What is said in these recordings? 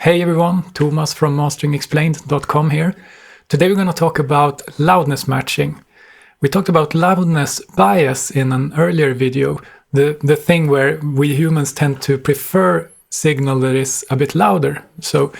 Hey everyone, Thomas from masteringexplained.com here. Today we're going to talk about loudness matching. We talked about loudness bias in an earlier video, the thing where we humans tend to prefer signal that is a bit louder. So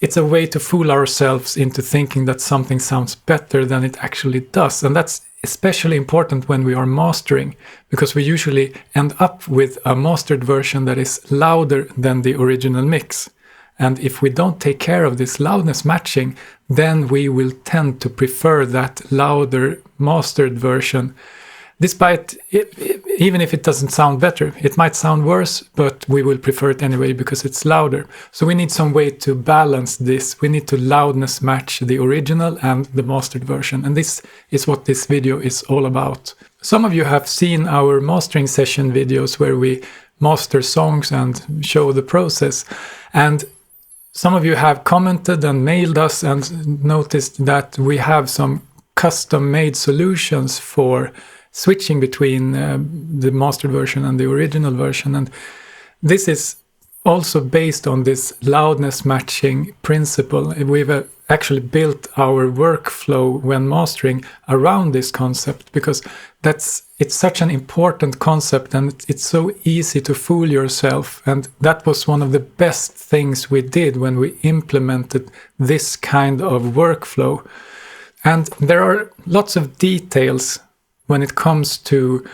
it's a way to fool ourselves into thinking that something sounds better than it actually does. And that's especially important when we are mastering, because we usually end up with a mastered version that is louder than the original mix. And if we don't take care of this loudness matching, then we will tend to prefer that louder mastered version, despite even if it doesn't sound better. It might sound worse, but we will prefer it anyway because it's louder. So we need some way to balance this. We need to loudness match the original and the mastered version. And this is what this video is all about. Some of you have seen our mastering session videos where we master songs and show the process. And some of you have commented and mailed us and noticed that we have some custom-made solutions for switching between the mastered version and the original version. And this is also based on this loudness matching principle. We've actually built our workflow when mastering around this concept, because it's such an important concept and it's so easy to fool yourself. And that was one of the best things we did when we implemented this kind of workflow. And there are lots of details when it comes to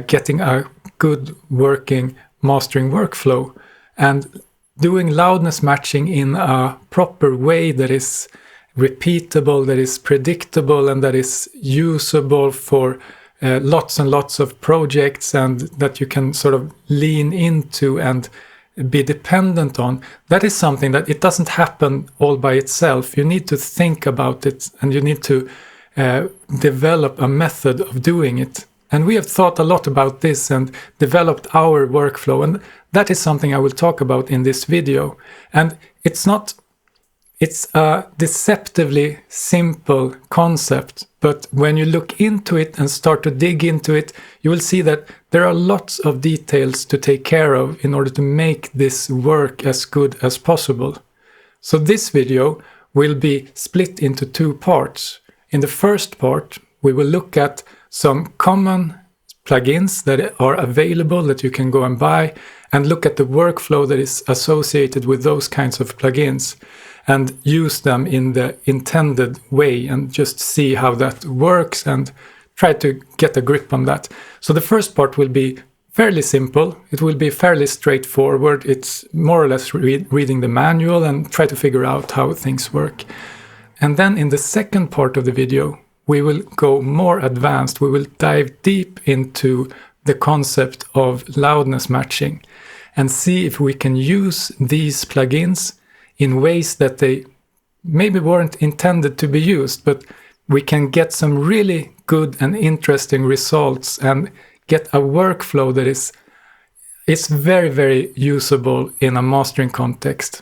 getting a good working mastering workflow, and doing loudness matching in a proper way that is repeatable, that is predictable, and that is usable for lots and lots of projects, and that you can sort of lean into and be dependent on. That is something that it doesn't happen all by itself. You need to think about it, and you need to develop a method of doing it. And we have thought a lot about this and developed our workflow, and that is something I will talk about in this video. And it's a deceptively simple concept, but when you look into it and start to dig into it, you will see that there are lots of details to take care of in order to make this work as good as possible. So this video will be split into two parts. In the first part, we will look at some common plugins that are available that you can go and buy, and look at the workflow that is associated with those kinds of plugins and use them in the intended way and just see how that works and try to get a grip on that. So the first part will be fairly simple. It will be fairly straightforward. It's more or less reading the manual and try to figure out how things work. And then in the second part of the video, we will go more advanced. We will dive deep into the concept of loudness matching and see if we can use these plugins in ways that they maybe weren't intended to be used, but we can get some really good and interesting results and get a workflow that is very, very usable in a mastering context.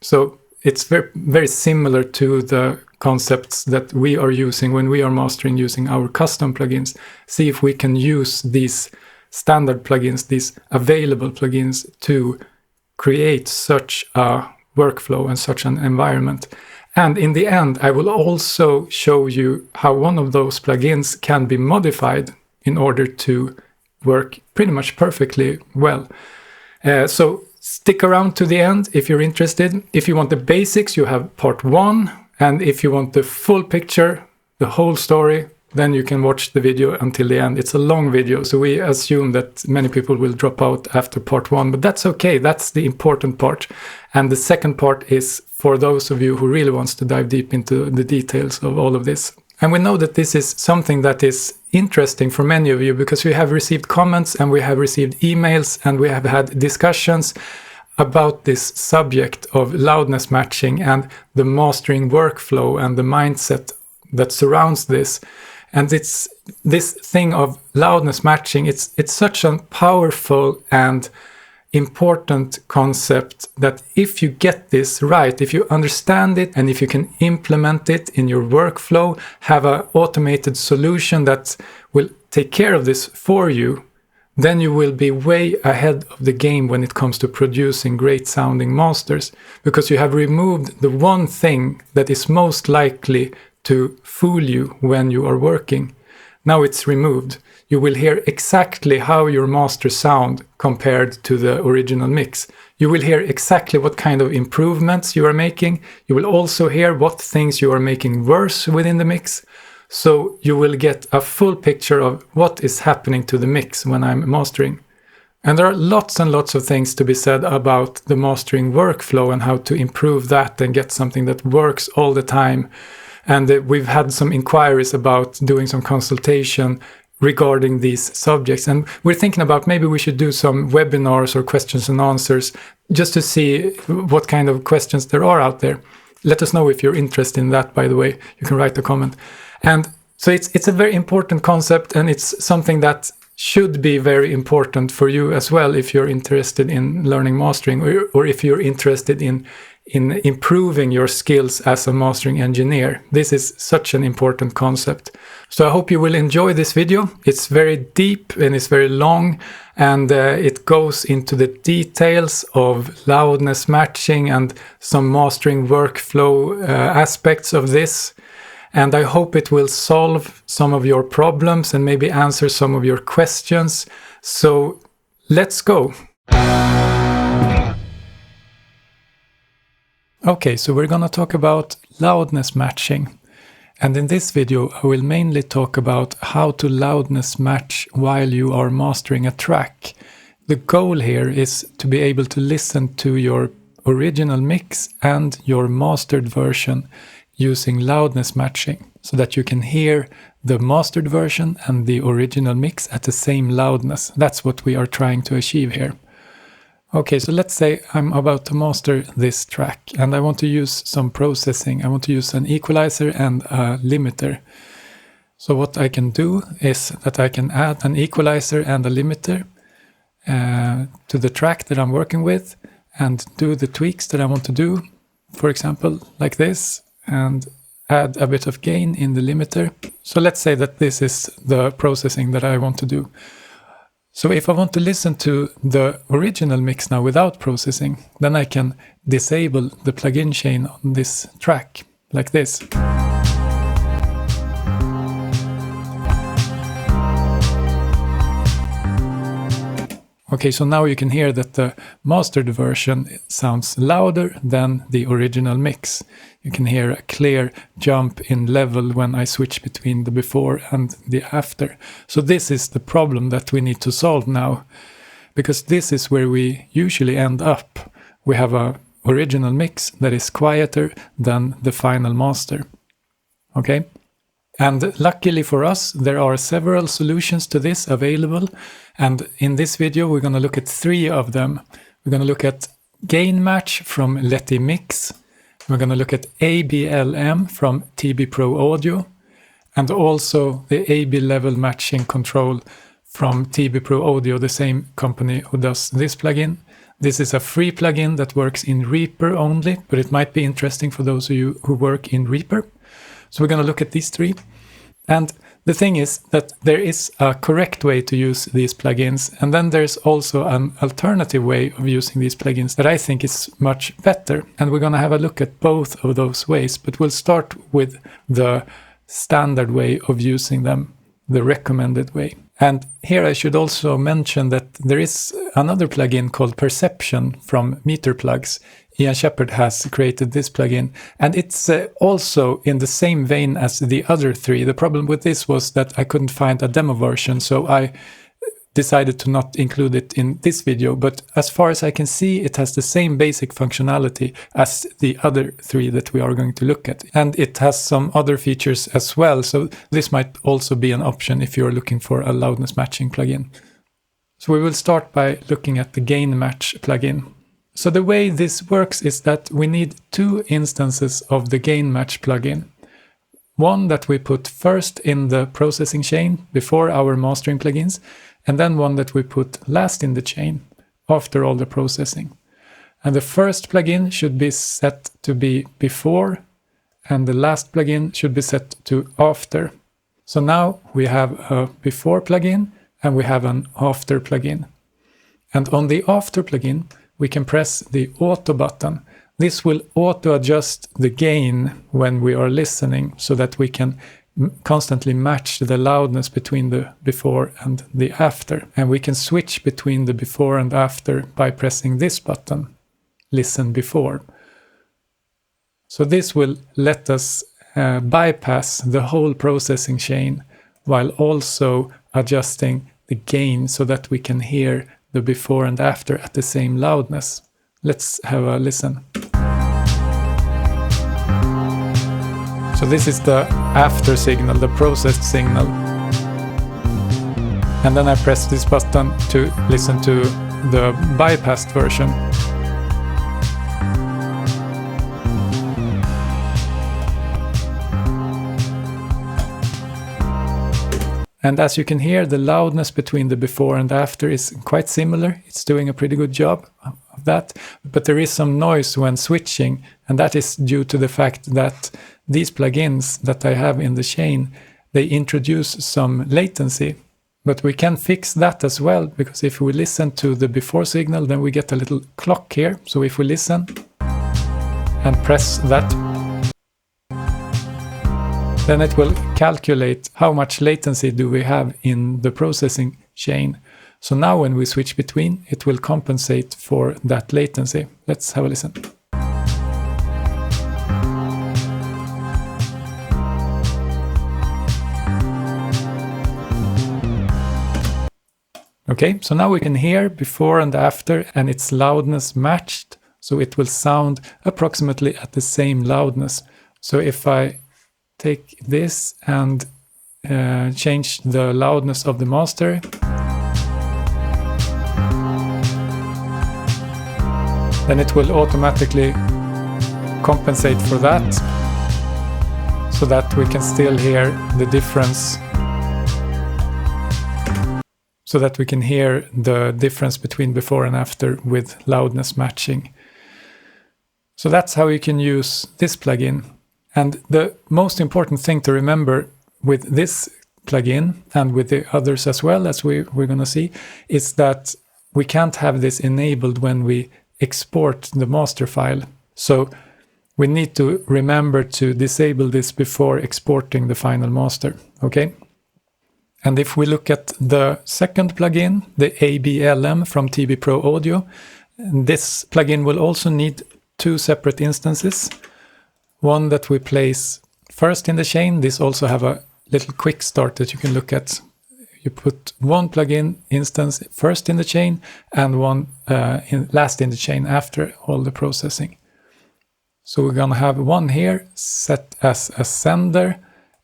So it's very, very similar to the concepts that we are using when we are mastering using our custom plugins. See if we can use these standard plugins, these available plugins, to create such a workflow and such an environment. And in the end, I will also show you how one of those plugins can be modified in order to work pretty much perfectly well. So stick around to the end if you're interested. If you want the basics, you have part 1. And if you want the full picture, the whole story, then you can watch the video until the end. It's a long video, so we assume that many people will drop out after part 1, but that's okay. That's the important part. And the second part is for those of you who really wants to dive deep into the details of all of this. And we know that this is something that is interesting for many of you, because we have received comments and we have received emails and we have had discussions about this subject of loudness matching and the mastering workflow and the mindset that surrounds this. And it's this thing of loudness matching, it's such a powerful and important concept that if you get this right, if you understand it and if you can implement it in your workflow, have an automated solution that will take care of this for you, then you will be way ahead of the game when it comes to producing great sounding masters, because you have removed the one thing that is most likely to fool you when you are working. Now it's removed. You will hear exactly how your masters sound compared to the original mix. You will hear exactly what kind of improvements you are making. You will also hear what things you are making worse within the mix. So you will get a full picture of what is happening to the mix when I'm mastering. And there are lots and lots of things to be said about the mastering workflow and how to improve that and get something that works all the time. And we've had some inquiries about doing some consultation regarding these subjects. And we're thinking about maybe we should do some webinars or questions and answers just to see what kind of questions there are out there. Let us know if you're interested in that, by the way. You can write a comment. And so it's a very important concept, and it's something that should be very important for you as well if you're interested in learning mastering, or if you're interested in improving your skills as a mastering engineer. This is such an important concept. So I hope you will enjoy this video. It's very deep and it's very long, and it goes into the details of loudness matching and some mastering workflow aspects of this. And I hope it will solve some of your problems and maybe answer some of your questions. So let's go. Okay, so we're gonna talk about loudness matching. And in this video, I will mainly talk about how to loudness match while you are mastering a track. The goal here is to be able to listen to your original mix and your mastered version using loudness matching, so that you can hear the mastered version and the original mix at the same loudness. That's what we are trying to achieve here. Okay, so let's say I'm about to master this track and I want to use some processing. I want to use an equalizer and a limiter. So what I can do is that I can add an equalizer and a limiter to the track that I'm working with and do the tweaks that I want to do. For example, like this, and add a bit of gain in the limiter. So let's say that this is the processing that I want to do. So if I want to listen to the original mix now without processing, then I can disable the plugin chain on this track, like this. Okay, so now you can hear that the mastered version sounds louder than the original mix. You can hear a clear jump in level when I switch between the before and the after. So this is the problem that we need to solve now, because this is where we usually end up. We have an original mix that is quieter than the final master. Okay? And luckily for us, there are several solutions to this available. And in this video, we're going to look at 3 of them. We're going to look at Gain Match from Leti Mix. We're going to look at ABLM from TB Pro Audio. And also the AB level matching control from TB Pro Audio, the same company who does this plugin. This is a free plugin that works in Reaper only, but it might be interesting for those of you who work in Reaper. So we're going to look at these 3. And the thing is that there is a correct way to use these plugins, and then there's also an alternative way of using these plugins that I think is much better. And we're going to have a look at both of those ways, but we'll start with the standard way of using them, the recommended way. And here I should also mention that there is another plugin called Perception from Meter Plugs. Ian Shepherd has created this plugin, and it's also in the same vein as the other 3. The problem with this was that I couldn't find a demo version, so I decided to not include it in this video. But as far as I can see, it has the same basic functionality as the other 3 that we are going to look at. And it has some other features as well, so this might also be an option if you're looking for a loudness matching plugin. So we will start by looking at the Gain Match plugin. So the way this works is that we need 2 instances of the Gain Match plugin. One that we put first in the processing chain before our mastering plugins, and then one that we put last in the chain after all the processing. And the first plugin should be set to be before, and the last plugin should be set to after. So now we have a before plugin and we have an after plugin. And on the after plugin, we can press the auto button. This will auto adjust the gain when we are listening so that we can constantly match the loudness between the before and the after. And we can switch between the before and after by pressing this button, listen before. So this will let us bypass the whole processing chain while also adjusting the gain so that we can hear the before and after at the same loudness. Let's have a listen. So this is the after signal, the processed signal. And then I press this button to listen to the bypassed version. And as you can hear, the loudness between the before and after is quite similar. It's doing a pretty good job of that. But there is some noise when switching, and that is due to the fact that these plugins that I have in the chain, they introduce some latency. But we can fix that as well, because if we listen to the before signal, then we get a little clock here. So if we listen and press that, then it will calculate how much latency do we have in the processing chain. So now when we switch between, it will compensate for that latency. Let's have a listen. Okay, so now we can hear before and after, and its loudness matched. So it will sound approximately at the same loudness. So if I take this and change the loudness of the master, then it will automatically compensate for that, so that we can still hear the difference, so that we can hear the difference between before and after with loudness matching. So that's how you can use this plugin. And the most important thing to remember with this plugin and with the others as well, as we're going to see, is that we can't have this enabled when we export the master file. So we need to remember to disable this before exporting the final master, okay? And if we look at the second plugin, the ABLM from TB Pro Audio, this plugin will also need two separate instances. One that we place first in the chain. This also have a little quick start that you can look at. You put one plugin instance first in the chain and one last in the chain after all the processing. So we're gonna have one here set as a sender,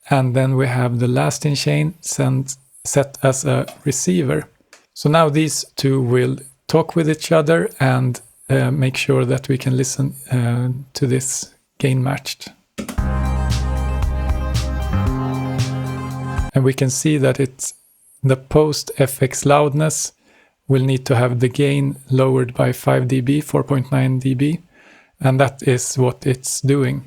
and then we have the last in chain set as a receiver. So now these two will talk with each other and make sure that we can listen to this gain matched. And we can see that it's the post FX loudness will need to have the gain lowered by 5 dB, 4.9 dB, and that is what it's doing.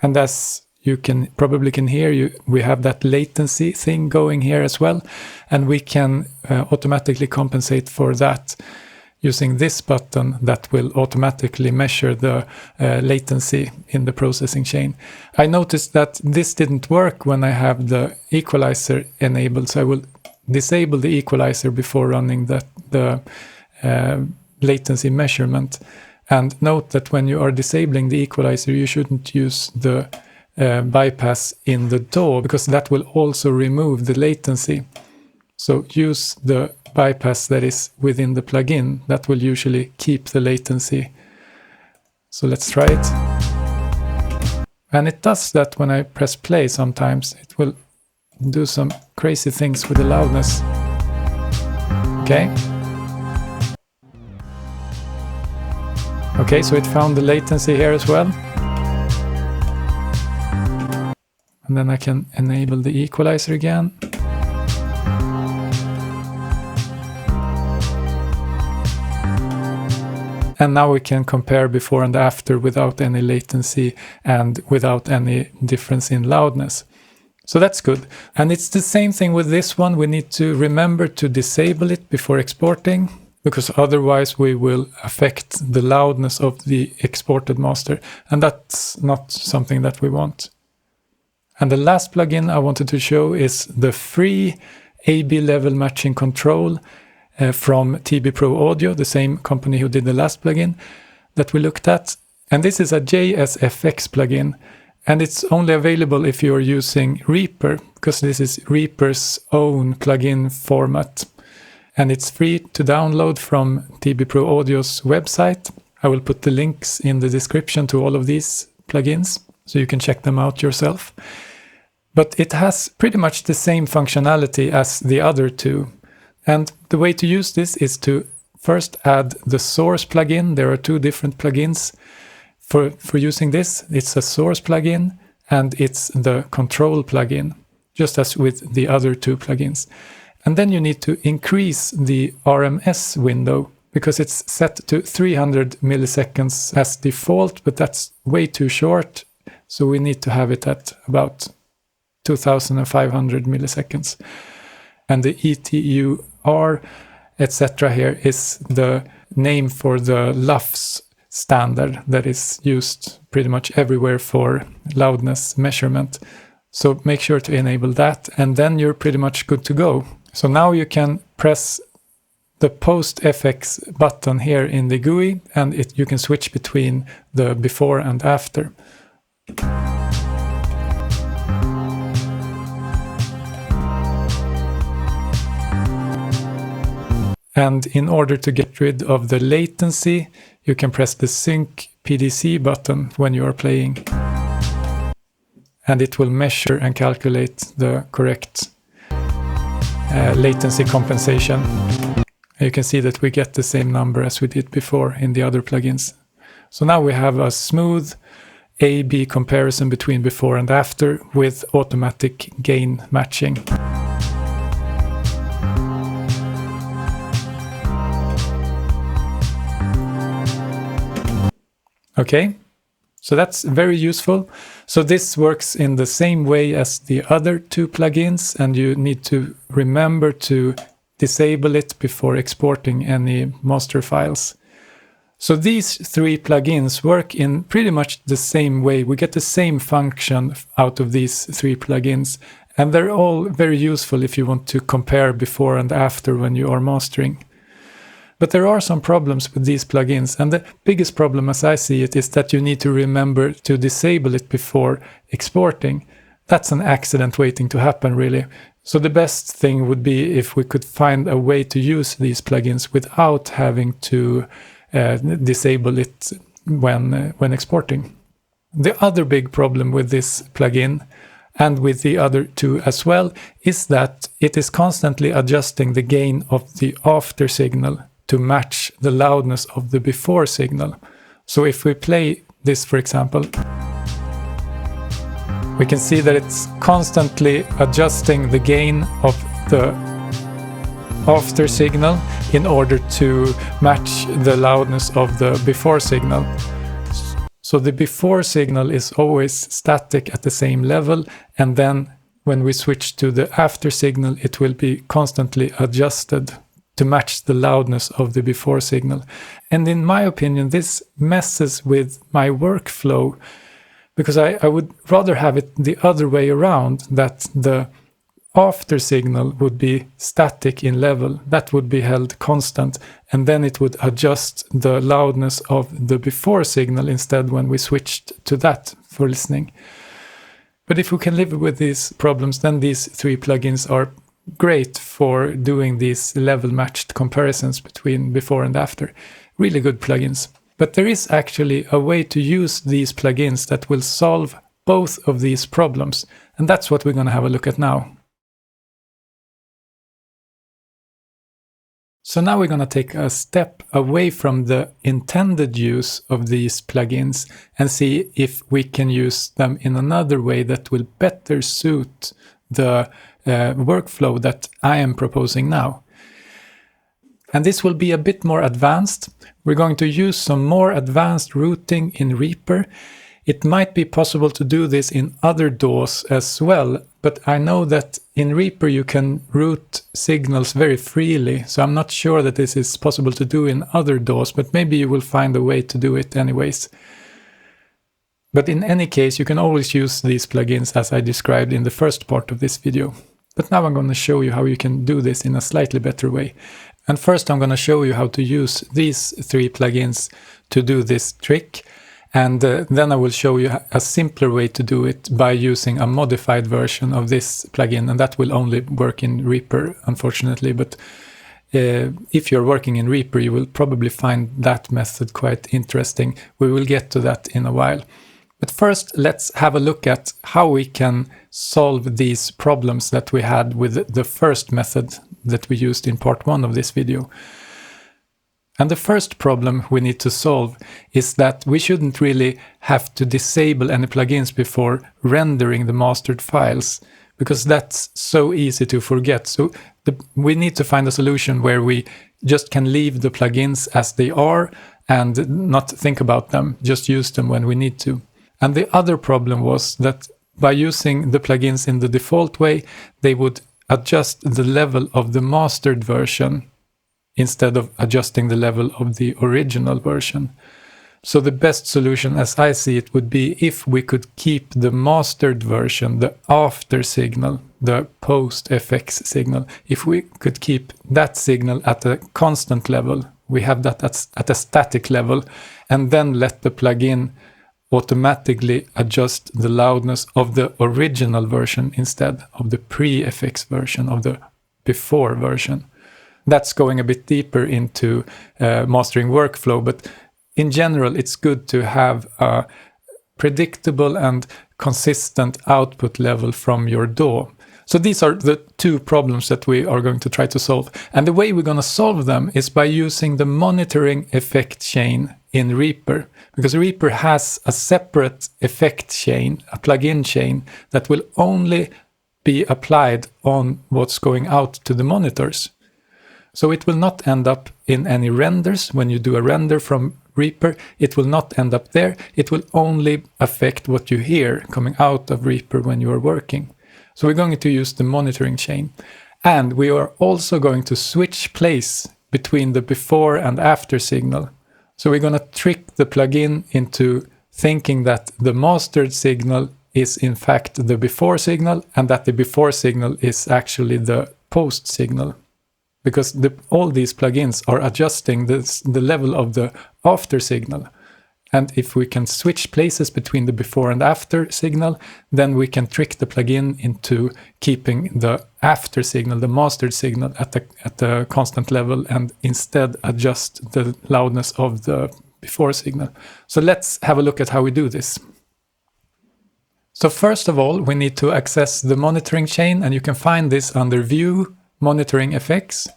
And as you can probably hear, we have that latency thing going here as well, and we can automatically compensate for that using this button that will automatically measure the latency in the processing chain. I noticed that this didn't work when I have the equalizer enabled, so I will disable the equalizer before running the latency measurement. And note that when you are disabling the equalizer, you shouldn't use the bypass in the DAW, because that will also remove the latency. So use the bypass that is within the plugin. That will usually keep the latency. So let's try it. And it does that when I press play sometimes. It will do some crazy things with the loudness. Okay. Okay, so it found the latency here as well. And then I can enable the equalizer again. And now we can compare before and after without any latency and without any difference in loudness. So that's good. And it's the same thing with this one. We need to remember to disable it before exporting, because otherwise we will affect the loudness of the exported master. And that's not something that we want. And the last plugin I wanted to show is the free AB level matching control from TB Pro Audio, the same company who did the last plugin that we looked at. And this is a JSFX plugin, and it's only available if you're using Reaper, because this is Reaper's own plugin format. And it's free to download from TB Pro Audio's website. I will put the links in the description to all of these plugins, so you can check them out yourself. But it has pretty much the same functionality as the other two. And the way to use this is to first add the source plugin. There are two different plugins for using this. It's a source plugin and it's the control plugin, just as with the other two plugins. And then you need to increase the RMS window, because it's set to 300 milliseconds as default, but that's way too short. So we need to have it at about 2500 milliseconds. And the ETUR, etc. here is the name for the LUFS standard that is used pretty much everywhere for loudness measurement. So make sure to enable that, and then you're pretty much good to go. So now you can press the post FX button here in the GUI, and you can switch between the before and after. And in order to get rid of the latency, you can press the Sync PDC button when you are playing. And it will measure and calculate the correct latency compensation. You can see that we get the same number as we did before in the other plugins. So now we have a smooth A-B comparison between before and after with automatic gain matching. Okay, so that's very useful. So this works in the same way as the other two plugins, and you need to remember to disable it before exporting any master files. So these three plugins work in pretty much the same way. We get the same function out of these three plugins, and they're all very useful if you want to compare before and after when you are mastering. But there are some problems with these plugins, and the biggest problem as I see it is that you need to remember to disable it before exporting. That's an accident waiting to happen, really. So the best thing would be if we could find a way to use these plugins without having to disable it when exporting. The other big problem with this plugin, and with the other two as well, is that it is constantly adjusting the gain of the after signal to match the loudness of the before signal. So if we play this, for example, we can see that it's constantly adjusting the gain of the after signal in order to match the loudness of the before signal. So the before signal is always static at the same level, and then when we switch to the after signal, it will be constantly adjusted to match the loudness of the before signal. And in my opinion, this messes with my workflow, because I would rather have it the other way around, that the after signal would be static in level, that would be held constant, and then it would adjust the loudness of the before signal instead when we switched to that for listening. But if we can live with these problems, then these three plugins are great for doing these level matched comparisons between before and after. Really good plugins. But there is actually a way to use these plugins that will solve both of these problems, and that's what we're going to have a look at now. So now we're going to take a step away from the intended use of these plugins and see if we can use them in another way that will better suit the workflow that I am proposing now. And this will be a bit more advanced. We're going to use some more advanced routing in Reaper. It might be possible to do this in other DAWs as well, but I know that in Reaper you can route signals very freely, so I'm not sure that this is possible to do in other DAWs, but maybe you will find a way to do it anyways. But in any case, you can always use these plugins as I described in the first part of this video. But now I'm going to show you how you can do this in a slightly better way. And first I'm going to show you how to use these 3 plugins to do this trick. And then I will show you a simpler way to do it by using a modified version of this plugin. And that will only work in Reaper, unfortunately. But if you're working in Reaper, you will probably find that method quite interesting. We will get to that in a while. But first, let's have a look at how we can solve these problems that we had with the first method that we used in part 1 of this video. And the first problem we need to solve is that we shouldn't really have to disable any plugins before rendering the mastered files, because that's so easy to forget. So we need to find a solution where we just can leave the plugins as they are and not think about them, just use them when we need to. And the other problem was that by using the plugins in the default way, they would adjust the level of the mastered version instead of adjusting the level of the original version. So the best solution, as I see it, would be if we could keep the mastered version, the after signal, the post FX signal, if we could keep that signal at a constant level, we have that at a static level, and then let the plugin automatically adjust the loudness of the original version instead of the pre-FX version, of the before version. That's going a bit deeper into mastering workflow, but in general, it's good to have a predictable and consistent output level from your DAW. So these are the 2 problems that we are going to try to solve. And the way we're going to solve them is by using the monitoring effect chain in Reaper, because Reaper has a separate effect chain, a plugin chain, that will only be applied on what's going out to the monitors. So it will not end up in any renders. When you do a render from Reaper, it will not end up there. It will only affect what you hear coming out of Reaper when you are working. So we're going to use the monitoring chain. And we are also going to switch place between the before and after signal. So we're going to trick the plugin into thinking that the mastered signal is in fact the before signal, and that the before signal is actually the post signal. Because all these plugins are adjusting the level of the after signal. And if we can switch places between the before and after signal, then we can trick the plugin into keeping the after signal, the mastered signal, at a constant level, and instead adjust the loudness of the before signal. So let's have a look at how we do this. So first of all, we need to access the monitoring chain, and you can find this under View, Monitoring Effects.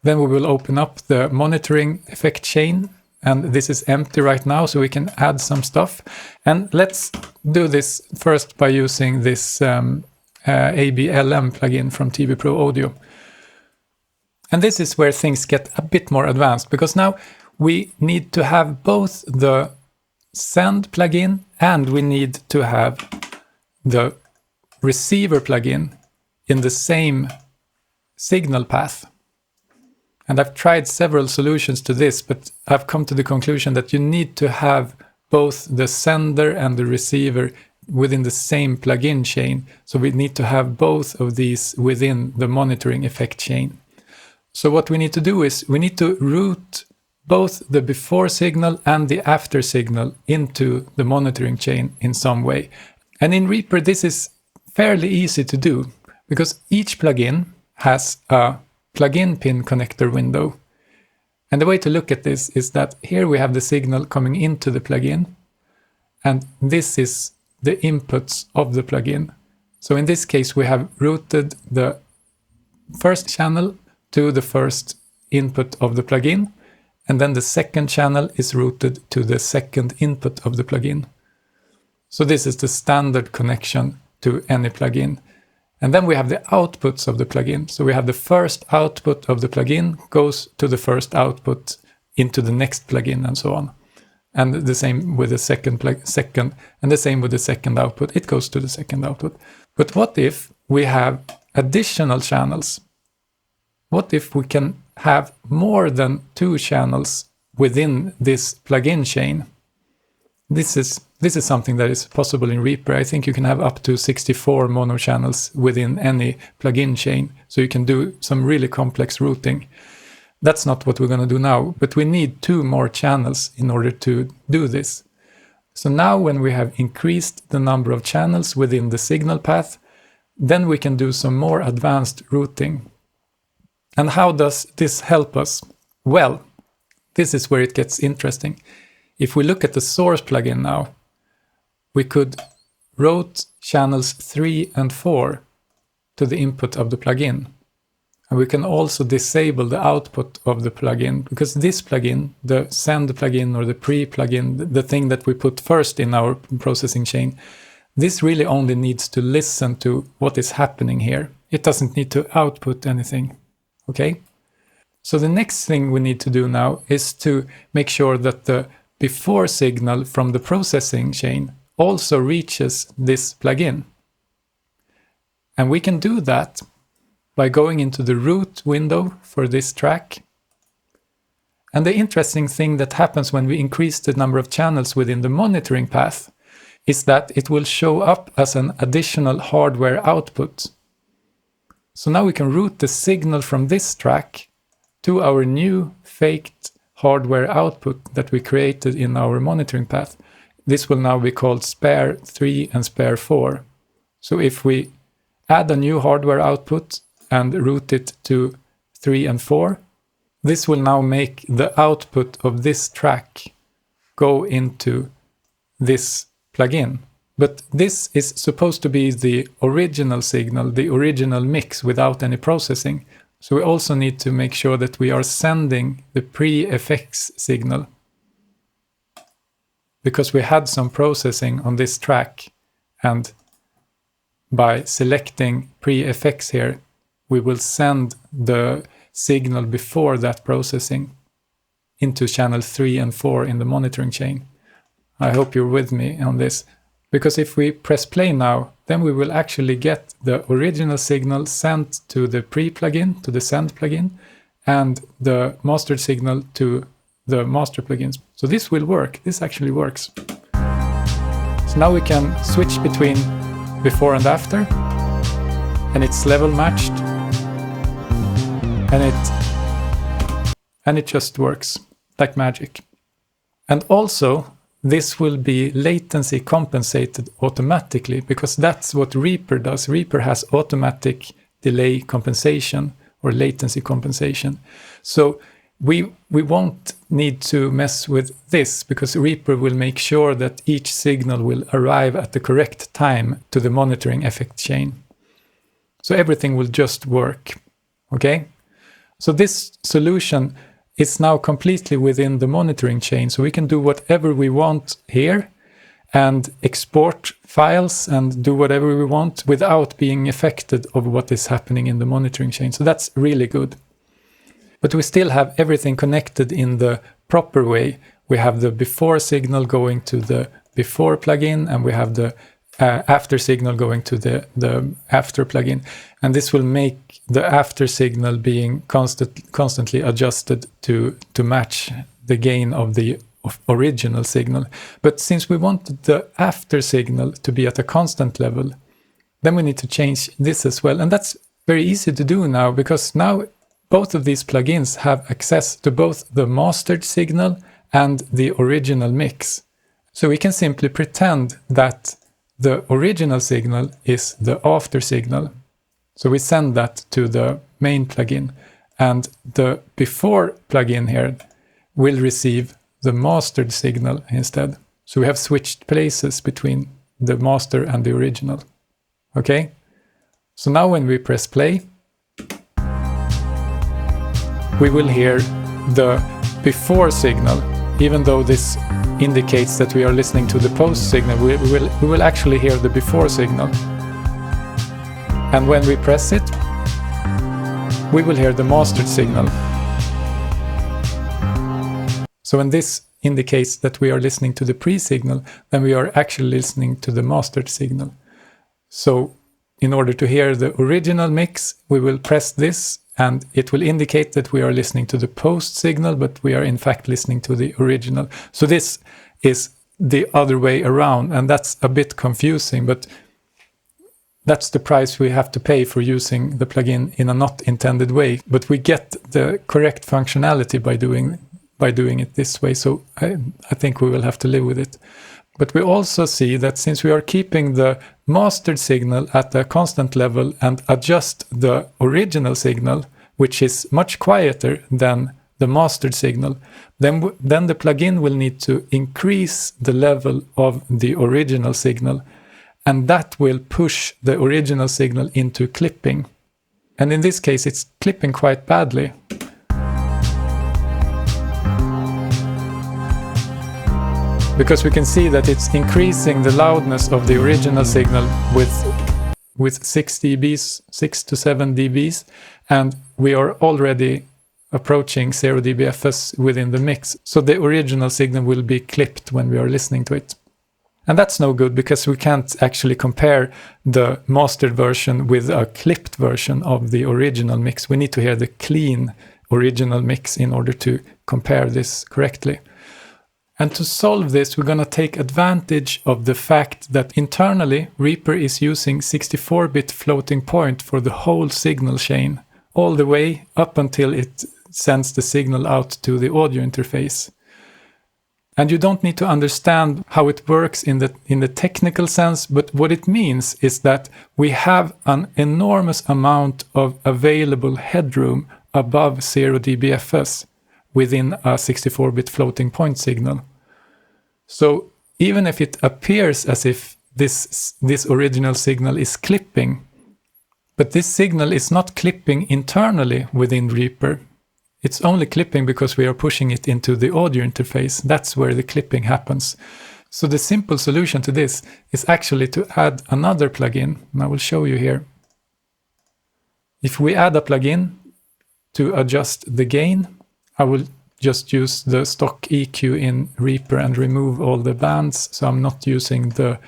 Then we will open up the monitoring effect chain, and this is empty right now, so we can add some stuff. And let's do this first by using this ABLM plugin from TV Pro Audio. And this is where things get a bit more advanced, because now we need to have both the send plugin and we need to have the receiver plugin in the same signal path. And I've tried several solutions to this, but I've come to the conclusion that you need to have both the sender and the receiver within the same plugin chain. So we need to have both of these within the monitoring effect chain. So what we need to do is we need to route both the before signal and the after signal into the monitoring chain in some way. And in Reaper, this is fairly easy to do, because each plugin has a plugin pin connector window. And the way to look at this is that here we have the signal coming into the plugin, and this is the inputs of the plugin. So in this case, we have routed the first channel to the first input of the plugin, and then the second channel is routed to the second input of the plugin. So this is the standard connection to any plugin. And then we have the outputs of the plugin. So we have the first output of the plugin goes to the first output into the next plugin and so on. And the same with the second, and the same with the second output. It goes to the second output. But what if we have additional channels? What if we can have more than 2 channels within this plugin chain? This is something that is possible in Reaper. I think you can have up to 64 mono channels within any plugin chain. So you can do some really complex routing. That's not what we're going to do now, but we need 2 more channels in order to do this. So now when we have increased the number of channels within the signal path, then we can do some more advanced routing. And how does this help us? Well, this is where it gets interesting. If we look at the source plugin now, we could route channels 3 and 4 to the input of the plugin. And we can also disable the output of the plugin, because this plugin, the send plugin or the pre-plugin, the thing that we put first in our processing chain, this really only needs to listen to what is happening here. It doesn't need to output anything. Okay? So the next thing we need to do now is to make sure that the before signal from the processing chain also reaches this plugin. And we can do that by going into the root window for this track. And the interesting thing that happens when we increase the number of channels within the monitoring path is that it will show up as an additional hardware output. So now we can route the signal from this track to our new faked hardware output that we created in our monitoring path. This will now be called spare 3 and spare 4. So if we add a new hardware output and route it to 3 and 4, this will now make the output of this track go into this plugin. But this is supposed to be the original signal, the original mix without any processing. So we also need to make sure that we are sending the pre-effects signal, because we had some processing on this track, and by selecting pre-effects here, we will send the signal before that processing into channel 3 and 4 in the monitoring chain. I hope you're with me on this, because if we press play now, then we will actually get the original signal sent to the pre-plugin, to the send plugin, and the mastered signal to the master plugins. So this will work. This actually works. So now we can switch between before and after, and it's level matched, and it just works like magic. And also, this will be latency compensated automatically, because that's what Reaper does. Reaper has automatic delay compensation or latency compensation. So we won't need to mess with this, because Reaper will make sure that each signal will arrive at the correct time to the monitoring effect chain. So everything will just work. Okay? So this solution is now completely within the monitoring chain, so we can do whatever we want here and export files and do whatever we want without being affected of what is happening in the monitoring chain. So that's really good. But we still have everything connected in the proper way. We have the before signal going to the before plugin, and we have the after signal going to the after plugin. And this will make the after signal being constantly adjusted to match the gain of the original signal. But since we want the after signal to be at a constant level, then we need to change this as well. And that's very easy to do now, because now both of these plugins have access to both the mastered signal and the original mix. So we can simply pretend that the original signal is the after signal. So we send that to the main plugin, and the before plugin here will receive the mastered signal instead. So we have switched places between the master and the original. Okay? So now when we press play, we will hear the before signal, even though this indicates that we are listening to the post signal. We will actually hear the before signal. And when we press it, we will hear the mastered signal. So when this indicates that we are listening to the pre-signal, then we are actually listening to the mastered signal. So in order to hear the original mix, we will press this and it will indicate that we are listening to the post signal, but we are in fact listening to the original. So this is the other way around, and that's a bit confusing, but that's the price we have to pay for using the plugin in a not intended way. But we get the correct functionality by doing it this way, so I think we will have to live with it. But we also see that since we are keeping the mastered signal at a constant level and adjust the original signal, which is much quieter than the mastered signal, then the plugin will need to increase the level of the original signal, and that will push the original signal into clipping. And in this case, it's clipping quite badly. Because we can see that it's increasing the loudness of the original signal with 6 dBs, 6 to 7 dBs, and we are already approaching 0 dBFS within the mix. So the original signal will be clipped when we are listening to it. And that's no good, because we can't actually compare the mastered version with a clipped version of the original mix. We need to hear the clean original mix in order to compare this correctly. And to solve this, we're going to take advantage of the fact that internally Reaper is using 64-bit floating point for the whole signal chain, all the way up until it sends the signal out to the audio interface. And you don't need to understand how it works in the technical sense, but what it means is that we have an enormous amount of available headroom above 0 dBFS within a 64-bit floating point signal. So even if it appears as if this original signal is clipping, but this signal is not clipping internally within Reaper. It's only clipping because we are pushing it into the audio interface. That's where the clipping happens. So the simple solution to this is actually to add another plugin, and I will show you here. If we add a plugin to adjust the gain, I will just use the stock EQ in Reaper and remove all the bands, so I'm not using the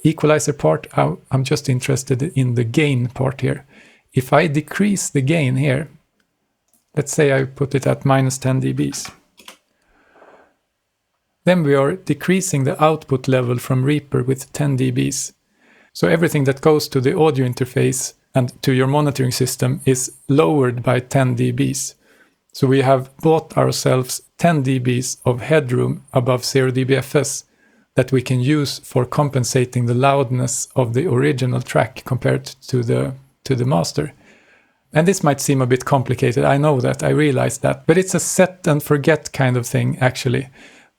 equalizer part. I'm just interested in the gain part here. If I decrease the gain here, let's say I put it at minus 10 dBs, then we are decreasing the output level from Reaper with 10 dBs. So everything that goes to the audio interface and to your monitoring system is lowered by 10 dBs. So we have bought ourselves 10 dBs of headroom above 0 dBFS that we can use for compensating the loudness of the original track compared to the master. And this might seem a bit complicated, I know that, I realize that, but it's a set and forget kind of thing actually.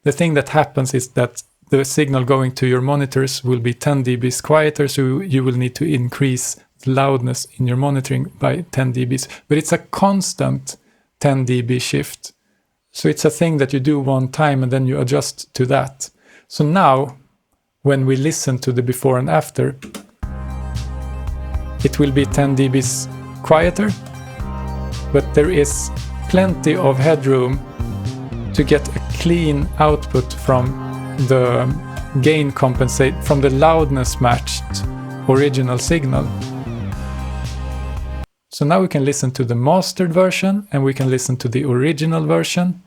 The thing that happens is that the signal going to your monitors will be 10 dBs quieter, so you will need to increase the loudness in your monitoring by 10 dBs, but it's a constant 10 dB shift. So it's a thing that you do one time and then you adjust to that. So now, when we listen to the before and after, it will be 10 dBs quieter, but there is plenty of headroom to get a clean output from the gain compensate, from the loudness matched original signal. So now we can listen to the mastered version and we can listen to the original version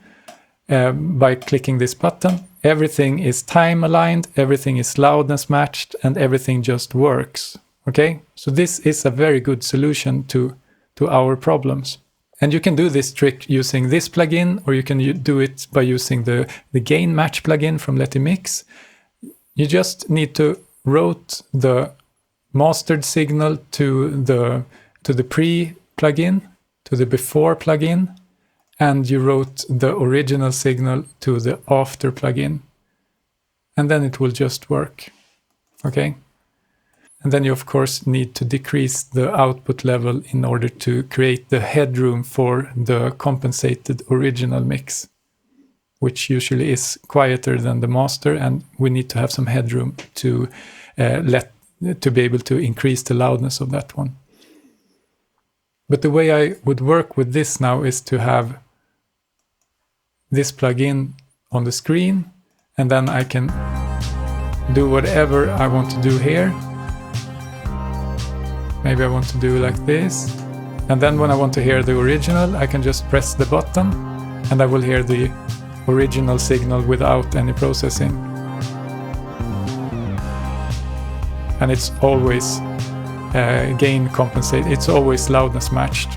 by clicking this button. Everything is time aligned, everything is loudness matched, and everything just works. Okay, so this is a very good solution to our problems. And you can do this trick using this plugin, or you can do it by using the gain match plugin from Lettimix. You just need to route the mastered signal to the pre plugin, to the before plugin, and you route the original signal to the after plugin. And then it will just work. Okay? And then you of course need to decrease the output level in order to create the headroom for the compensated original mix, which usually is quieter than the master, and we need to have some headroom to be able to increase the loudness of that one. But the way I would work with this now is to have this plugin on the screen, and then I can do whatever I want to do here. Maybe I want to do like this. And then when I want to hear the original, I can just press the button and I will hear the original signal without any processing. And it's always gain compensate, it's always loudness matched.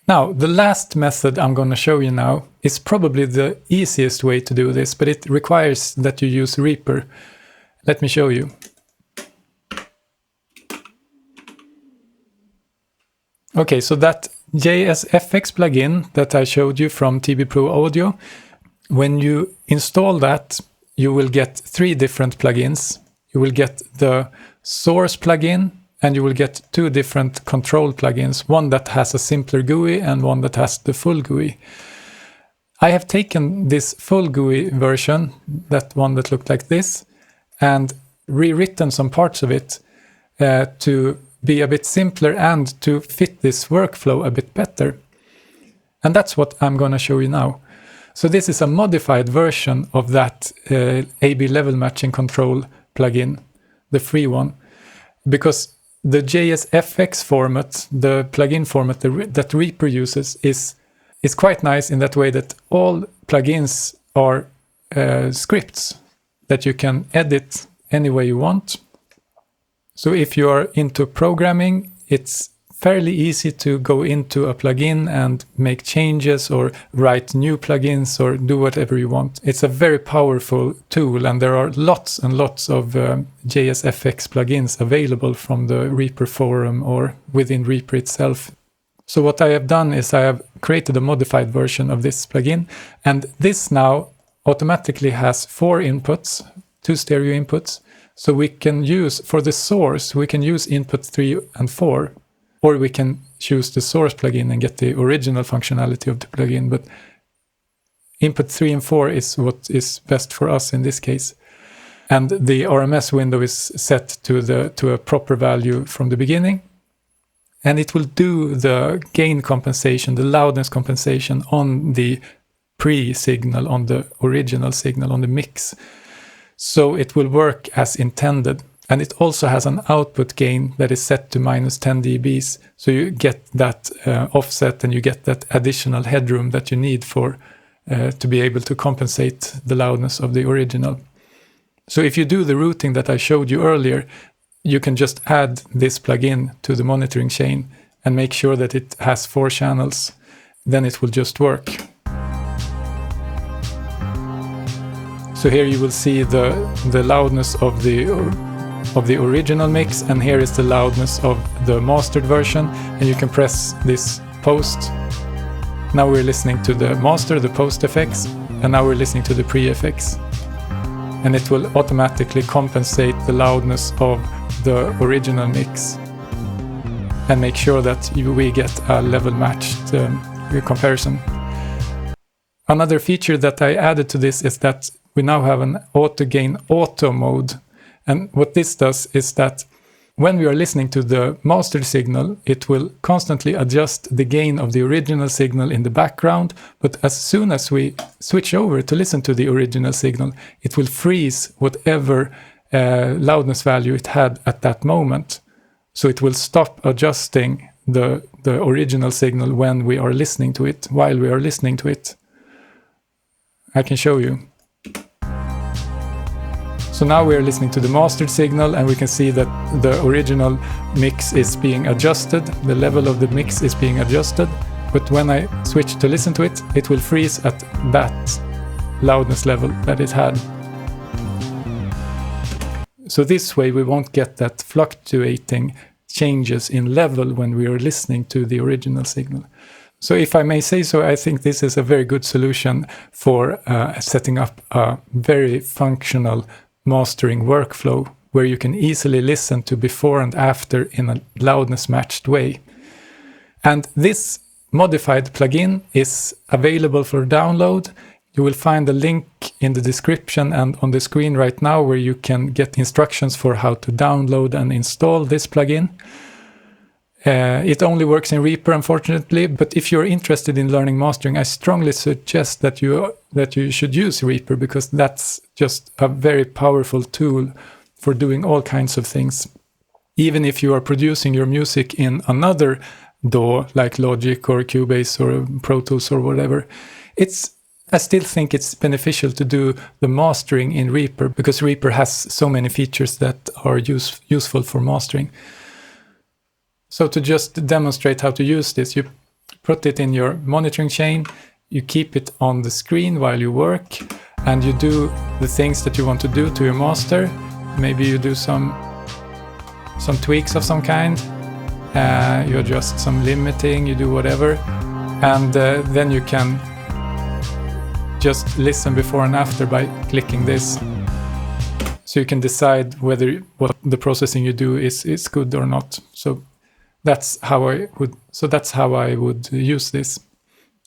Now, the last method I'm going to show you now is probably the easiest way to do this, but it requires that you use Reaper. Let me show you. Okay, so that JSFX plugin that I showed you from TB Pro Audio, when you install that, you will get 3 different plugins. You will get the source plugin, and you will get 2 different control plugins, one that has a simpler GUI and one that has the full GUI. I have taken this full GUI version, that one that looked like this, and rewritten some parts of it to be a bit simpler and to fit this workflow a bit better. And that's what I'm going to show you now. So this is a modified version of that AB level matching control plugin, the free one, because the JSFX format, the plugin format that Reaper uses, is quite nice in that way that all plugins are scripts that you can edit any way you want. So if you are into programming, it's fairly easy to go into a plugin and make changes or write new plugins or do whatever you want. It's a very powerful tool, and there are lots and lots of JSFX plugins available from the Reaper forum or within Reaper itself. So what I have done is I have created a modified version of this plugin, and this now automatically has 4 inputs, 2 stereo inputs. So we can use, for the source, we can use input 3 and 4. Or we can choose the source plugin and get the original functionality of the plugin, but input 3 and 4 is what is best for us in this case. And the RMS window is set to a proper value from the beginning. And it will do the gain compensation, the loudness compensation on the pre-signal, on the original signal, on the mix. So it will work as intended. And it also has an output gain that is set to minus 10 dBs. So you get that offset and you get that additional headroom that you need for to be able to compensate the loudness of the original. So if you do the routing that I showed you earlier, you can just add this plugin to the monitoring chain and make sure that it has 4 channels. Then it will just work. So here you will see the loudness of the original mix, and here is the loudness of the mastered version, and you can press this post. Now we're listening to the master, the post effects, and now we're listening to the pre effects. And it will automatically compensate the loudness of the original mix and make sure that we get a level matched comparison. Another feature that I added to this is that we now have an auto gain auto mode. And what this does is that when we are listening to the mastered signal, it will constantly adjust the gain of the original signal in the background. But as soon as we switch over to listen to the original signal, it will freeze whatever loudness value it had at that moment. So it will stop adjusting the original signal when we are listening to it, while we are listening to it. I can show you. So now we are listening to the mastered signal, and we can see that the original mix is being adjusted, the level of the mix is being adjusted, but when I switch to listen to it, it will freeze at that loudness level that it had. So this way we won't get that fluctuating changes in level when we are listening to the original signal. So if I may say so, I think this is a very good solution for setting up a very functional mastering workflow where you can easily listen to before and after in a loudness matched way. And this modified plugin is available for download. You will find a link in the description and on the screen right now where you can get instructions for how to download and install this plugin. It only works in Reaper, unfortunately, but if you're interested in learning mastering, I strongly suggest that you should use Reaper, because that's just a very powerful tool for doing all kinds of things. Even if you are producing your music in another DAW, like Logic or Cubase or Pro Tools or whatever, I still think it's beneficial to do the mastering in Reaper, because Reaper has so many features that are useful for mastering. So to just demonstrate how to use this, you put it in your monitoring chain, you keep it on the screen while you work, and you do the things that you want to do to your master. Maybe you do some tweaks of some kind, you adjust some limiting, you do whatever, and then you can just listen before and after by clicking this. So you can decide whether what the processing you do is good or not. So that's how I would use this.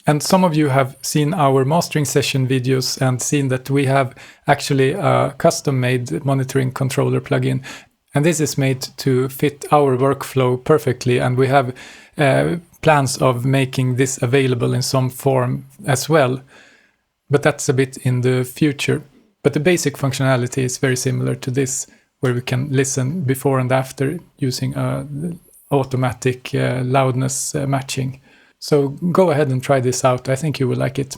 And some of you have seen our mastering session videos and seen that we have actually a custom-made monitoring controller plugin. And this is made to fit our workflow perfectly. And we have plans of making this available in some form as well. But that's a bit in the future. But the basic functionality is very similar to this, where we can listen before and after using automatic loudness matching. So go ahead and try this out. I think you will like it.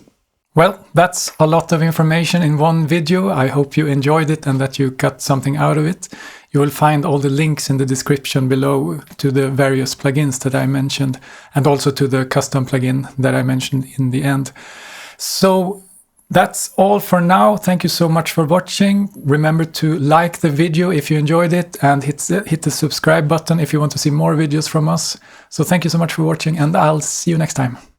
Well, that's a lot of information in one video. I hope you enjoyed it and that you got something out of it. You will find all the links in the description below to the various plugins that I mentioned, and also to the custom plugin that I mentioned in the end. So that's all for now. Thank you so much for watching. Remember to like the video if you enjoyed it, and hit the subscribe button if you want to see more videos from us. So thank you so much for watching, and I'll see you next time.